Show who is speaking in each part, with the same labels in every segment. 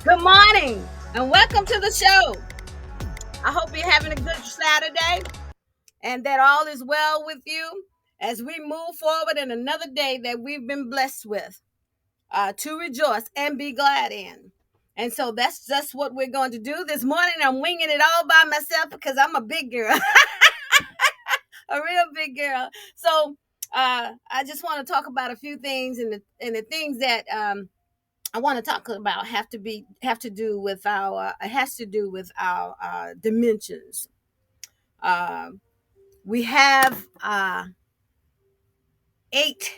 Speaker 1: Good morning and welcome to the show. I hope you're having a good Saturday and that all is well with you as we move forward in another day that we've been blessed with to rejoice and be glad in. And so that's just what we're going to do this morning. I'm winging it all by myself because I'm a big girl, a real big girl. So I just want to talk about a few things and the things that I want to talk about have to do with our it has to do with our dimensions. Uh, we have eight,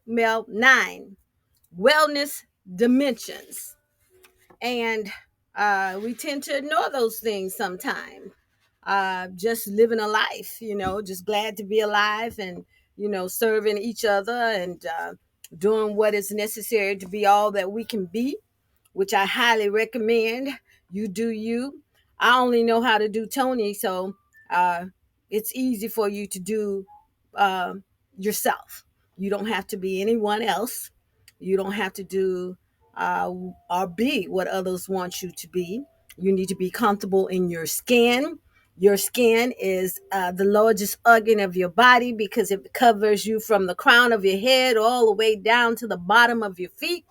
Speaker 1: well, nine wellness dimensions, and we tend to ignore those things sometimes. Just living a life, just glad to be alive and serving each other and doing what is necessary to be all that we can be, which I highly recommend. You do you. I only know how to do Tony, so uh, it's easy for you to do uh, yourself. You don't have to be anyone else. You don't have to do or be what others want you to be. You need to be comfortable in your skin. Your skin is the largest organ of your body because it covers you from the crown of your head all the way down to the bottom of your feet,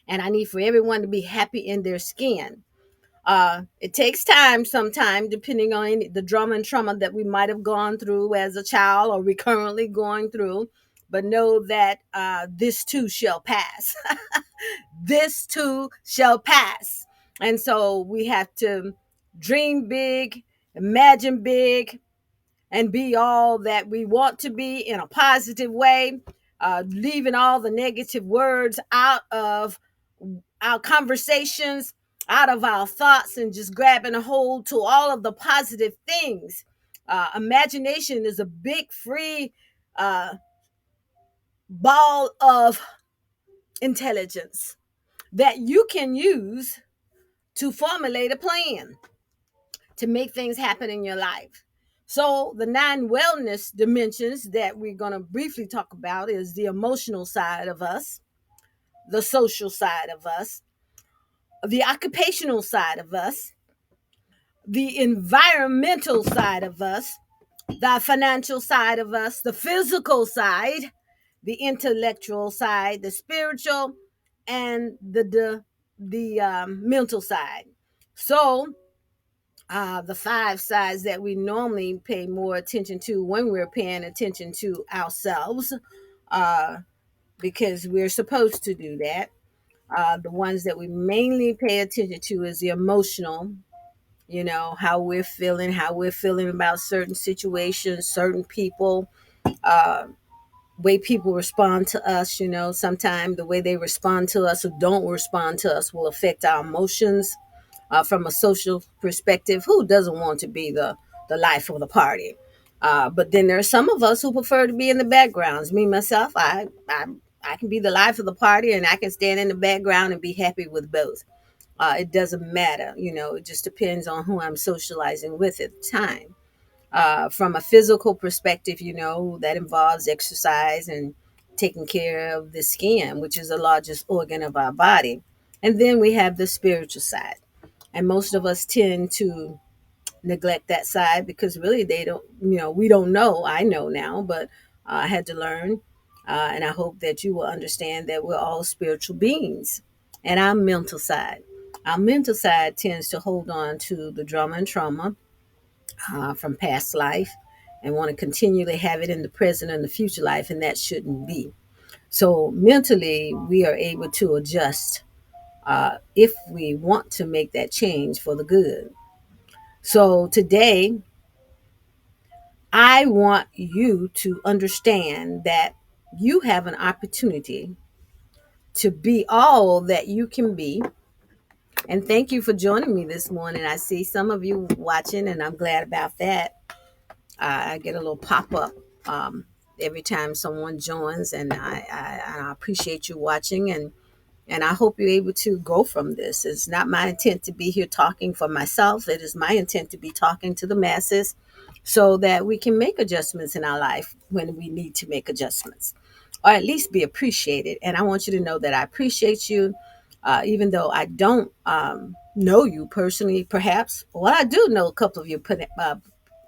Speaker 1: and I need for everyone to be happy in their skin. It takes time sometimes, depending on the drama and trauma that we might have gone through as a child or we currently going through. But know that this too shall pass. This too shall pass. And so we have to dream big, imagine big, and be all that we want to be in a positive way, leaving all the negative words out of our conversations, out of our thoughts, and just grabbing a hold to all of the positive things. Imagination is a big free uh, ball of intelligence that you can use to formulate a plan to make things happen in your life. So, the nine wellness dimensions that we're going to briefly talk about is the emotional side of us, the social side of us, the occupational side of us, the environmental side of us, the financial side of us, the physical side, the intellectual side, the spiritual, and the mental side. So, the five sides that we normally pay more attention to when we're paying attention to ourselves, uh, because we're supposed to do that. The ones that we mainly pay attention to is the emotional, how we're feeling about certain situations, certain people, uh, way people respond to us. Sometimes the way they respond to us or don't respond to us will affect our emotions. From a social perspective, who doesn't want to be the life of the party? But then there are some of us who prefer to be in the backgrounds. Me myself, I can be the life of the party, and I can stand in the background and be happy with both. It doesn't matter, it just depends on who I'm socializing with at the time. From a physical perspective, that involves exercise and taking care of the skin, which is the largest organ of our body. And then we have the spiritual side. And most of us tend to neglect that side because really they don't, we don't know. I know now, but I had to learn. And I hope that you will understand that we're all spiritual beings. And our mental side tends to hold on to the drama and trauma from past life and want to continually have it in the present and the future life, and that shouldn't be. So mentally, we are able to adjust if we want to make that change for the good. So today, I want you to understand that you have an opportunity to be all that you can be. And thank you for joining me this morning. I see some of you watching, and I'm glad about that. I get a little pop up every time someone joins, and I appreciate you watching, and I hope you're able to grow from this. It's not my intent to be here talking for myself. It is my intent to be talking to the masses so that we can make adjustments in our life when we need to make adjustments, or at least be appreciated. And I want you to know that I appreciate you. Even though I don't know you personally, perhaps. Well, I do know a couple of you.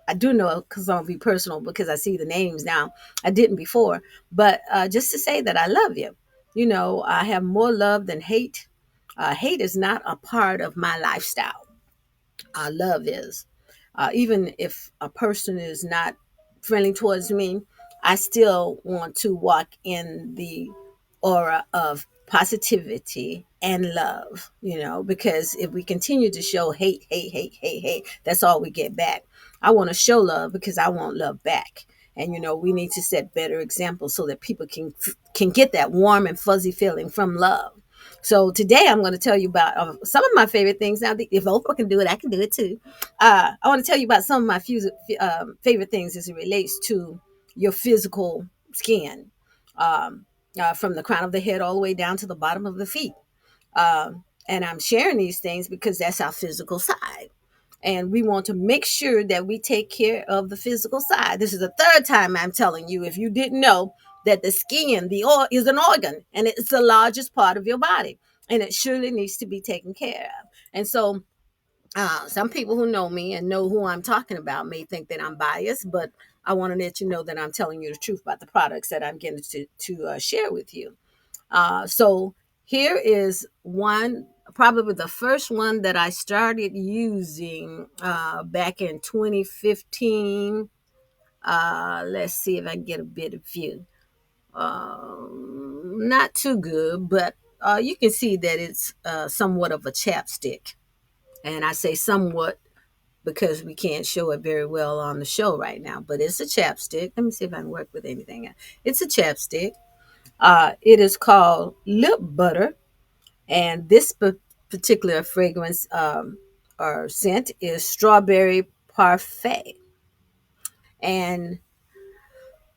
Speaker 1: I do know some of you personal because I see the names now. I didn't before, but just to say that I love you. You know, I have more love than hate. Hate is not a part of my lifestyle. Love is. Even if a person is not friendly towards me, I still want to walk in the aura of positivity and love, because if we continue to show hate, hate, hate, hate, hate, that's all we get back. I want to show love because I want love back. And we need to set better examples so that people can get that warm and fuzzy feeling from love. So today I'm going to tell you about some of my favorite things. Now, if Oprah can do it, I can do it too. I want to tell you about some of my favorite things as it relates to your physical skin, from the crown of the head all the way down to the bottom of the feet. And I'm sharing these things because that's our physical side. And we want to make sure that we take care of the physical side. This is the third time I'm telling you, if you didn't know, that the skin, the oil, is an organ and it's the largest part of your body. And it surely needs to be taken care of. And so some people who know me and know who I'm talking about may think that I'm biased, but I want to let you know that I'm telling you the truth about the products that I'm getting to share with you. So here is one, probably the first one that I started using back in 2015. Let's see if I can get a bit of view. Not too good, but you can see that it's somewhat of a chapstick. And I say somewhat because we can't show it very well on the show right now, but it's a chapstick. Let me see if I can work with anything. It's a chapstick. It is called Lip Butter. And this particular fragrance or scent is Strawberry Parfait. And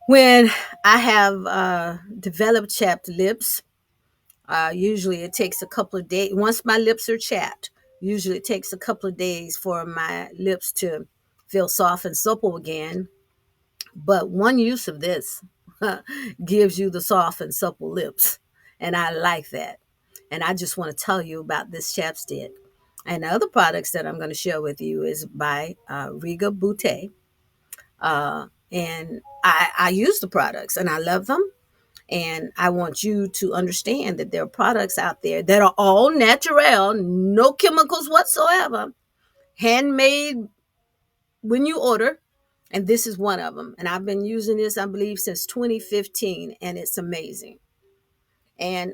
Speaker 1: when I have developed chapped lips, usually it takes a couple of days. Once my lips are chapped, usually it takes a couple of days for my lips to feel soft and supple again. But one use of this gives you the soft and supple lips. And I like that. And I just want to tell you about this chapstick. And the other products that I'm going to share with you is by Regal Beauté. And I use the products and I love them. And I want you to understand that there are products out there that are all natural, no chemicals whatsoever, handmade when you order. And this is one of them. And I've been using this, I believe, since 2015, and it's amazing. And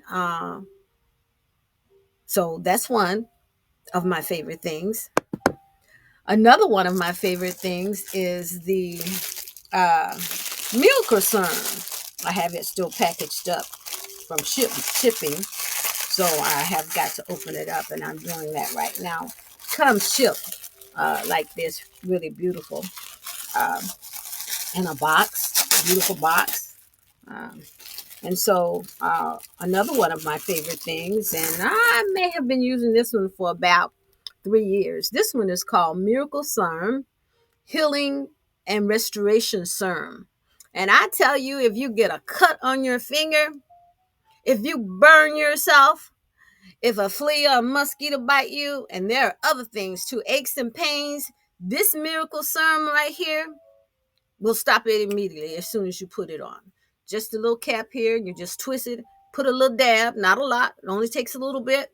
Speaker 1: so that's one of my favorite things. Another one of my favorite things is the uh, meal concern. I have it still packaged up from shipping. So I have got to open it up, and I'm doing that right now. Comes shipped like this, really beautiful, uh, in a box, beautiful box. Um, and so another one of my favorite things, and I may have been using this one for about 3 years. This one is called Miracle Serum Healing and Restoration Serum. And I tell you, if you get a cut on your finger, if you burn yourself, if a flea or a mosquito bite you, and there are other things too, aches and pains, this miracle serum right here will stop it immediately as soon as you put it on. Just a little cap here, you just twist it, put a little dab, not a lot, it only takes a little bit.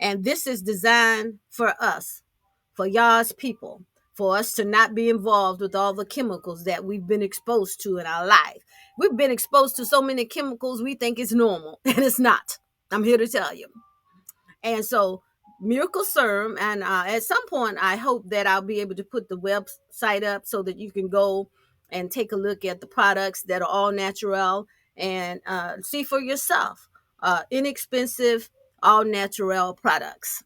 Speaker 1: And this is designed for us, for y'all's people, for us to not be involved with all the chemicals that we've been exposed to in our life. We've been exposed to so many chemicals, we think it's normal, and it's not. I'm here to tell you. And so, Miracle Serum, and at some point, I hope that I'll be able to put the website up so that you can go and take a look at the products that are all natural and see for yourself. Inexpensive, all natural products.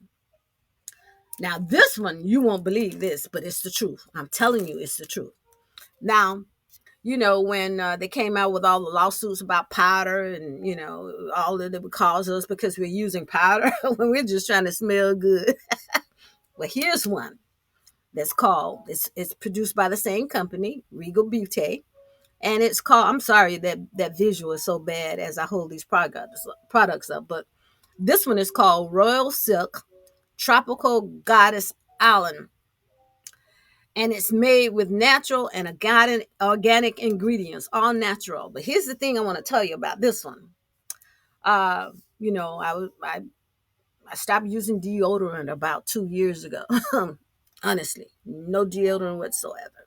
Speaker 1: Now, this one, you won't believe this, but it's the truth. I'm telling you, it's the truth. Now, when they came out with all the lawsuits about powder and, all that it would cause us because we're using powder when we're just trying to smell good. Well, here's one that's called, it's produced by the same company, Regal Beauté. And it's called, I'm sorry that visual is so bad as I hold these products up, but This one is called Royal Silk Tropical Goddess Island, and it's made with natural and organic ingredients, all natural. But here's the thing I want to tell you about this one. Uh, I stopped using deodorant about 2 years ago. Honestly, no deodorant whatsoever.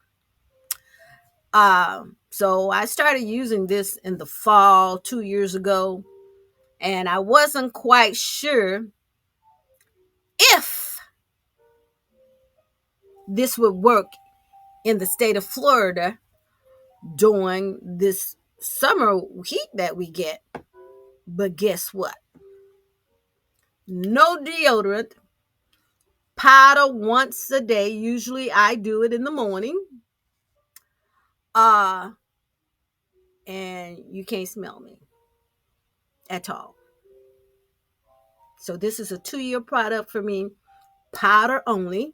Speaker 1: So I started using this in the fall 2 years ago, and I wasn't quite sure if this would work in the state of Florida during this summer heat that we get. But guess what? No deodorant, powder once a day. Usually I do it in the morning. Uh, and you can't smell me at all. So this is a 2-year product for me, powder only.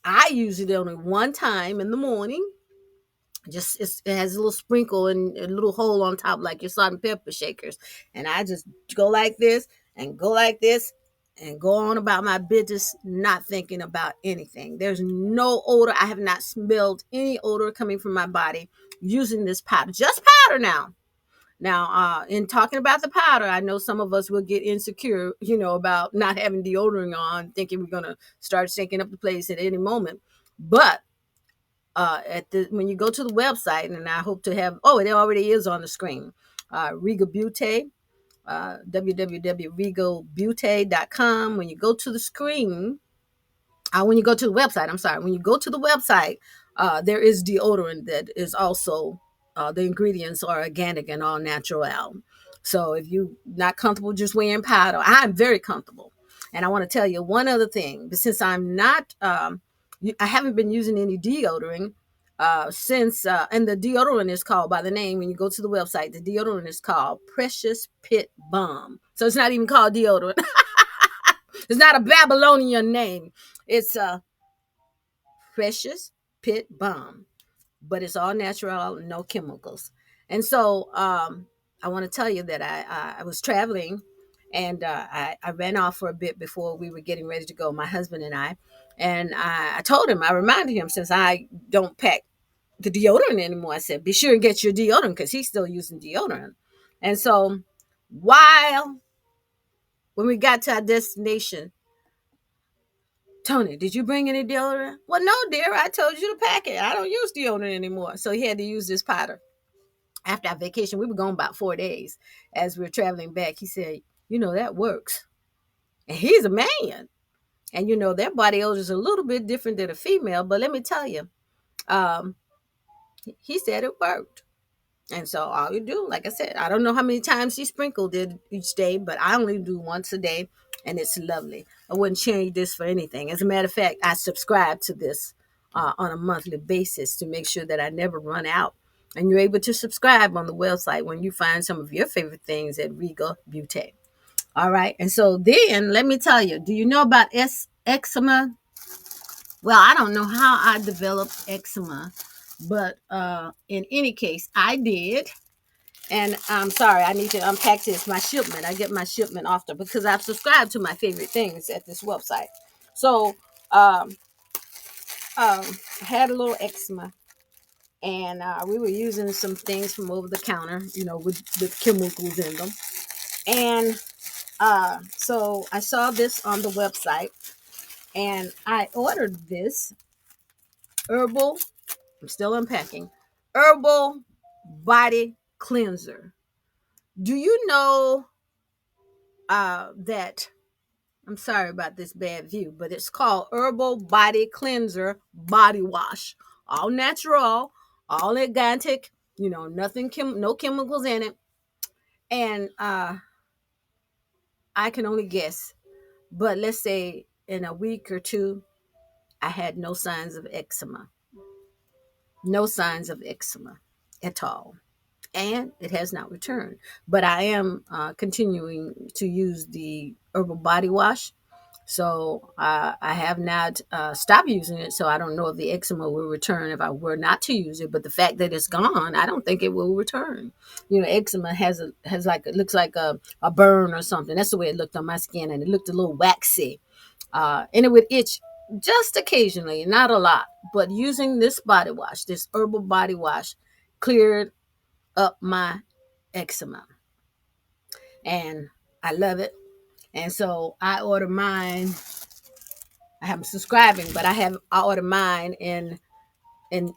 Speaker 1: I use it only one time in the morning. Just it has a little sprinkle and a little hole on top like your salt and pepper shakers. And I just go like this and go like this and go on about my business, not thinking about anything. There's no odor. I have not smelled any odor coming from my body using this powder. Just powder now. Now, in talking about the powder, I know some of us will get insecure, about not having deodorant on, thinking we're gonna start shaking up the place at any moment. But when you go to the website, and I hope to have, it already is on the screen. Regal Beauté, www.regalbeauté.com. When you go to the screen, when you go to the website, I'm sorry, when you go to the website, there is deodorant that is also, the ingredients are organic and all natural. So if you're not comfortable just wearing powder, I'm very comfortable. And I want to tell you one other thing, but since I'm not, I haven't been using any deodorant since, and the deodorant is called by the name. When you go to the website, the deodorant is called Precious Pit Balm. So it's not even called deodorant. It's not a Babylonian name. It's a Precious Pit Balm, but it's all natural, no chemicals. And so I want to tell you that I was traveling, and I ran off for a bit before we were getting ready to go, my husband and I. And I told him, I reminded him, since I don't pack the deodorant anymore, I said, be sure and get your deodorant, because he's still using deodorant. And so while when we got to our destination, Tonie, did you bring any deodorant? Well, no, dear. I told you to pack it. I don't use deodorant anymore. So he had to use this powder. After our vacation, we were gone about 4 days. As we were traveling back, he said, that works. And he's a man. And, their body odor is a little bit different than a female. But let me tell you, um, he said it worked. And so all you do, like I said, I don't know how many times he sprinkled it each day, but I only do once a day, and it's lovely. I wouldn't change this for anything. As a matter of fact, I subscribe to this on a monthly basis to make sure that I never run out. And you're able to subscribe on the website when you find some of your favorite things at Regal Beauté. All right. And so then let me tell you, do you know about eczema? Well, I don't know how I developed eczema, but in any case, I did. And I'm sorry, I need to unpack this. My shipment, I get my shipment often because I've subscribed to my favorite things at this website. So um, I had a little eczema, and we were using some things from over the counter, with chemicals in them. And so I saw this on the website, and I ordered this herbal, I'm still unpacking, herbal body cleanser. Do you know that, I'm sorry about this bad view, but it's called Herbal Body Cleanser Body Wash. All natural, all organic, nothing, no chemicals in it. And I can only guess, but let's say in a week or two, I had no signs of eczema. No signs of eczema at all. And it has not returned. But I am continuing to use the herbal body wash So I have not stopped using it. So I don't know if the eczema will return if I were not to use it. But the fact that it's gone, I don't think it will return. You know, eczema has like, it looks like a burn or something. That's the way it looked on my skin, and it looked a little waxy, and it would itch just occasionally, not a lot. But using this body wash, this herbal body wash, cleared up my eczema, and I love it. And so I order mine. I haven't subscribing, but I order mine in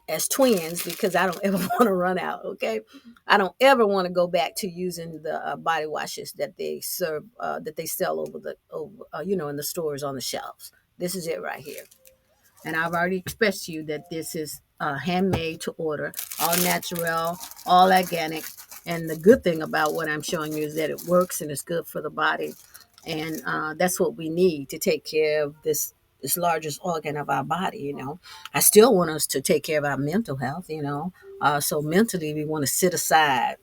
Speaker 1: as twins because I don't ever want to run out. Okay, I don't ever want to go back to using the body washes that they serve, that they sell in the stores on the shelves. This is it right here. And I've already expressed to you that this is handmade to order, all natural, all organic. And the good thing about what I'm showing you is that it works and it's good for the body. And that's what we need to take care of this largest organ of our body. I still want us to take care of our mental health. So mentally we want to set aside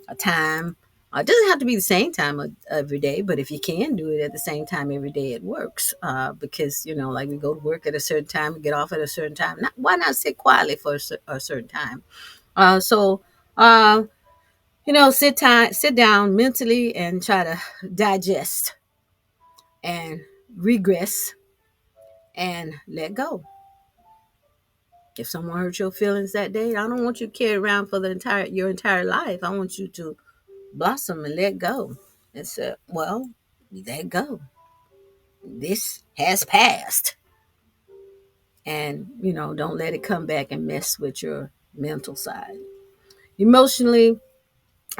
Speaker 1: a time. It doesn't have to be the same time every day, but if you can do it at the same time every day, it works. Because, like we go to work at a certain time, we get off at a certain time. Why not sit quietly for a certain time? So, sit down mentally and try to digest and regress and let go. If someone hurt your feelings that day, I don't want you to carry around for your entire life. I want you to blossom and let go and say, well, let go. This has passed. And, don't let it come back and mess with your mental side. Emotionally,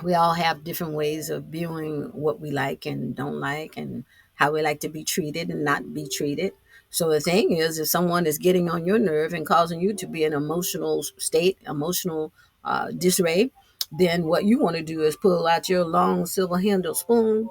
Speaker 1: we all have different ways of viewing what we like and don't like, and how we like to be treated and not be treated. So the thing is, if someone is getting on your nerve and causing you to be in an emotional state, emotional disarray, then what you want to do is pull out your long silver handled spoon.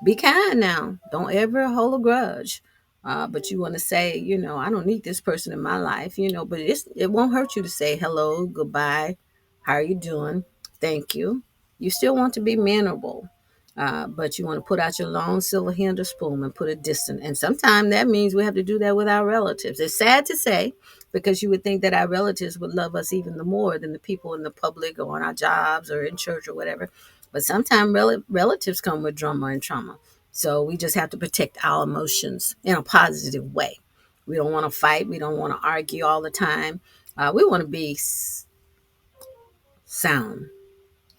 Speaker 1: Be kind now. Don't ever hold a grudge. But you want to say, I don't need this person in my life, but it won't hurt you to say hello, goodbye, how are you doing? Thank you. You still want to be mannerable. But you want to put out your long silver handled spoon and put it distant. And sometimes that means we have to do that with our relatives. It's sad to say, because you would think that our relatives would love us even the more than the people in the public or on our jobs or in church or whatever. But sometimes relatives come with drama and trauma. So we just have to protect our emotions in a positive way. We don't want to fight. We don't want to argue all the time. We want to be sound,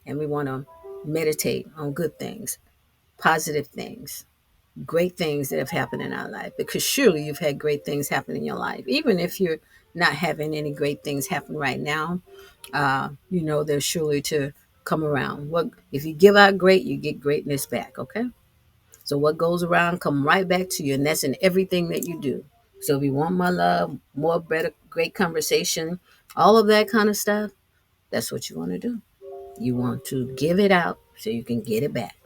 Speaker 1: and we want to meditate on good things, positive things, great things that have happened in our life. Because surely you've had great things happen in your life. Even if you're not having any great things happen right now, they're surely to come around. What if you give out great, you get greatness back, okay? So what goes around come right back to you, and that's in everything that you do. So if you want my love, more better, great conversation, all of that kind of stuff, that's what you want to do. You want to give it out so you can get it back.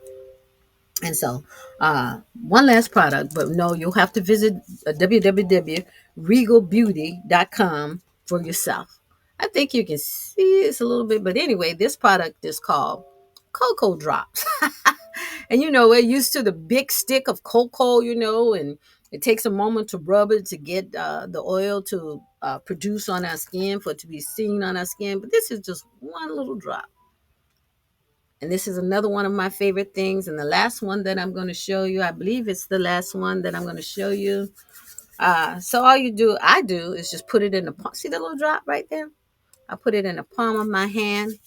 Speaker 1: And so, one last product, but no, you'll have to visit www.regalbeauty.com for yourself. I think you can see this a little bit, but anyway, this product is called Cocoa Drops. And we're used to the big stick of cocoa, and it takes a moment to rub it to get the oil to produce on our skin, for it to be seen on our skin. But this is just one little drop. And this is another one of my favorite things. And the last one that I'm going to show you, I believe it's the last one that I'm going to show you. So I do is just put it in the palm. See the little drop right there? I put it in the palm of my hand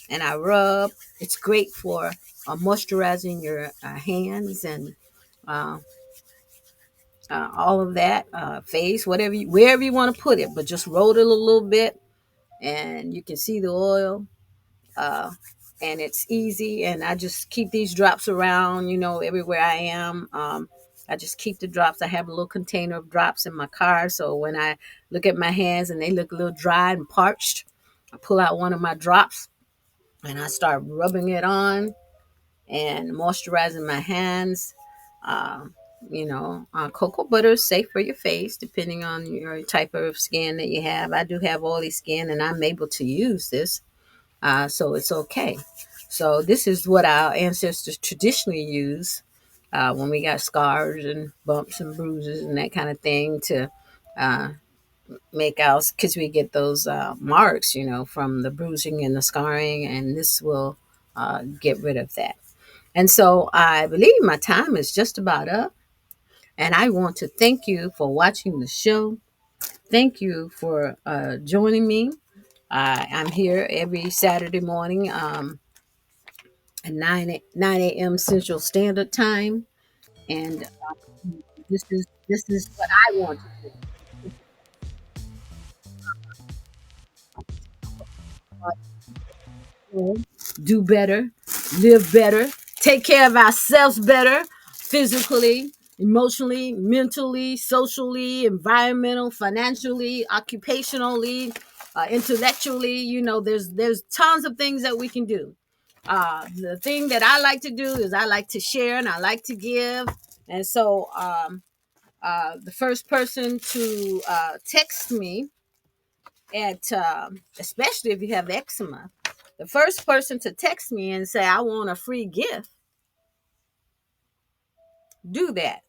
Speaker 1: and I rub. It's great for moisturizing your hands and uh, all of that, face, wherever you want to put it. But just roll it a little bit, and you can see the oil. Uh, and it's easy. And I just keep these drops around, everywhere I am. I just keep the drops. I have a little container of drops in my car. So when I look at my hands and they look a little dry and parched, I pull out one of my drops and I start rubbing it on and moisturizing my hands. Cocoa butter is safe for your face, depending on your type of skin that you have. I do have oily skin and I'm able to use this. So it's okay. So this is what our ancestors traditionally used when we got scars and bumps and bruises and that kind of thing to uh, make out, because we get those marks, from the bruising and the scarring, and this will get rid of that. And so I believe my time is just about up. And I want to thank you for watching the show. Thank you for joining me. I'm here every Saturday morning at 9 a.m. Central Standard Time. And this is what I want to do. Do better, live better, take care of ourselves better, physically, emotionally, mentally, socially, environmental, financially, occupationally, intellectually. There's tons of things that we can do. The thing that I like to do is I like to share and I like to give. And so the first person to text me at especially if you have eczema, the first person to text me and say I want a free gift, do that.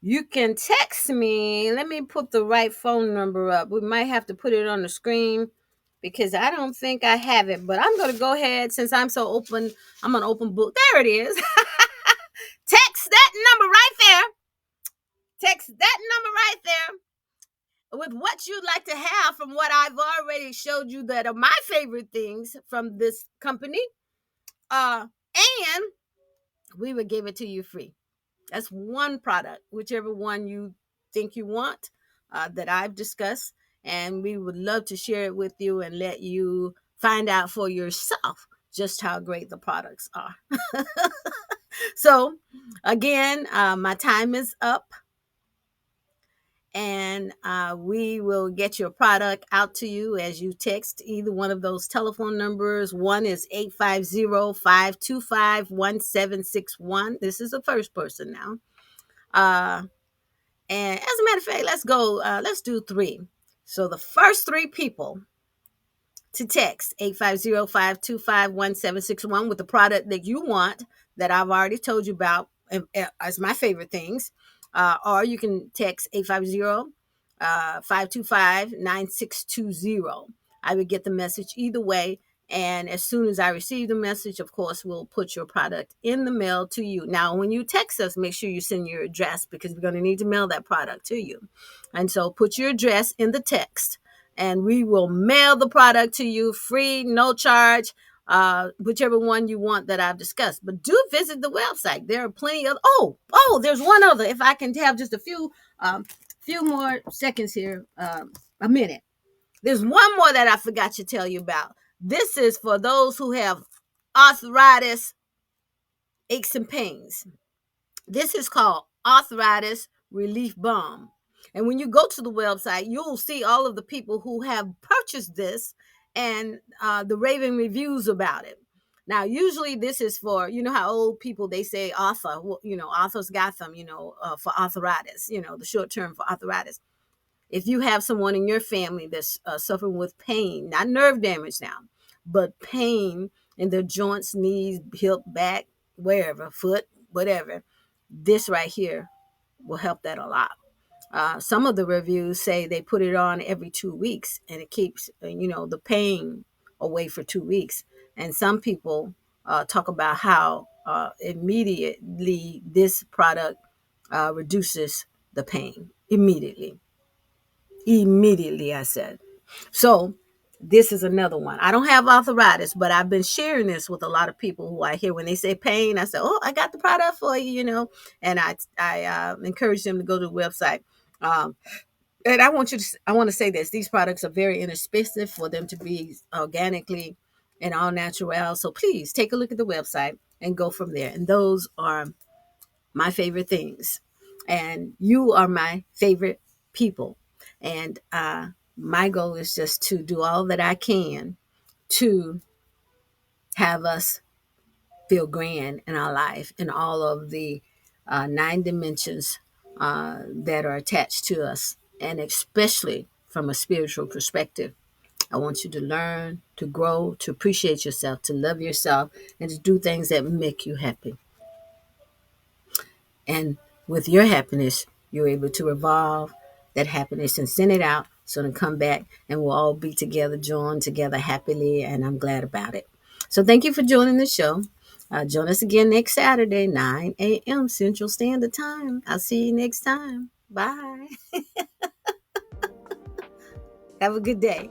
Speaker 1: You can text me. Let me put the right phone number up. We might have to put it on the screen because I don't think I have it, but I'm going to go ahead since I'm so open. I'm an open book. There it is. Text that number right there. Text that number right there with what you'd like to have from what I've already showed you that are my favorite things from this company. And we would give it to you free. That's one product, whichever one you think you want, that I've discussed. And we would love to share it with you and let you find out for yourself just how great the products are. So, again, my time is up. And we will get your product out to you as you text either one of those telephone numbers. One is 850-525-1761. This is the first person now. And as a matter of fact, let's go. Let's do three. So the first three people to text 850-525-1761 with the product that you want that I've already told you about as my favorite things. Or you can text 850-525-9620. I would get the message either way. And as soon as I receive the message, of course, we'll put your product in the mail to you. Now, when you text us, make sure you send your address because we're going to need to mail that product to you. And so put your address in the text and we will mail the product to you free, no charge, whichever one you want that I've discussed. But do visit the website. There are plenty of, there's one other. If I can have just a few more seconds here, a minute. There's one more that I forgot to tell you about. This is for those who have arthritis, aches and pains. This is called Arthritis Relief Balm. And when you go to the website, you'll see all of the people who have purchased this and the raving reviews about it. Now, usually this is for, how old people, they say author, authors got them, for arthritis, the short term for arthritis. If you have someone in your family that's suffering with pain, not nerve damage now, but pain in their joints, knees, hip, back, wherever, foot, whatever, this right here will help that a lot. Some of the reviews say they put it on every 2 weeks and it keeps, the pain away for 2 weeks. And some people talk about how immediately this product reduces the pain. Immediately, I said. So this is another one. I don't have arthritis, but I've been sharing this with a lot of people who I hear when they say pain. I say, "Oh, I got the product for you," and I encourage them to go to the website. And I want to say this: these products are very inexpensive for them to be organically and all natural. So please take a look at the website and go from there. And those are my favorite things, and you are my favorite people. And my goal is just to do all that I can to have us feel grand in our life in all of the 9 dimensions that are attached to us, and especially from a spiritual perspective. I want you to learn, to grow, to appreciate yourself, to love yourself, and to do things that make you happy. And with your happiness, you're able to revolve that happiness and send it out so to come back and we'll all be together, joined together happily. And I'm glad about it. So thank you for joining the show. Join us again next Saturday, 9 a.m. Central Standard Time. I'll see you next time. Bye. Have a good day.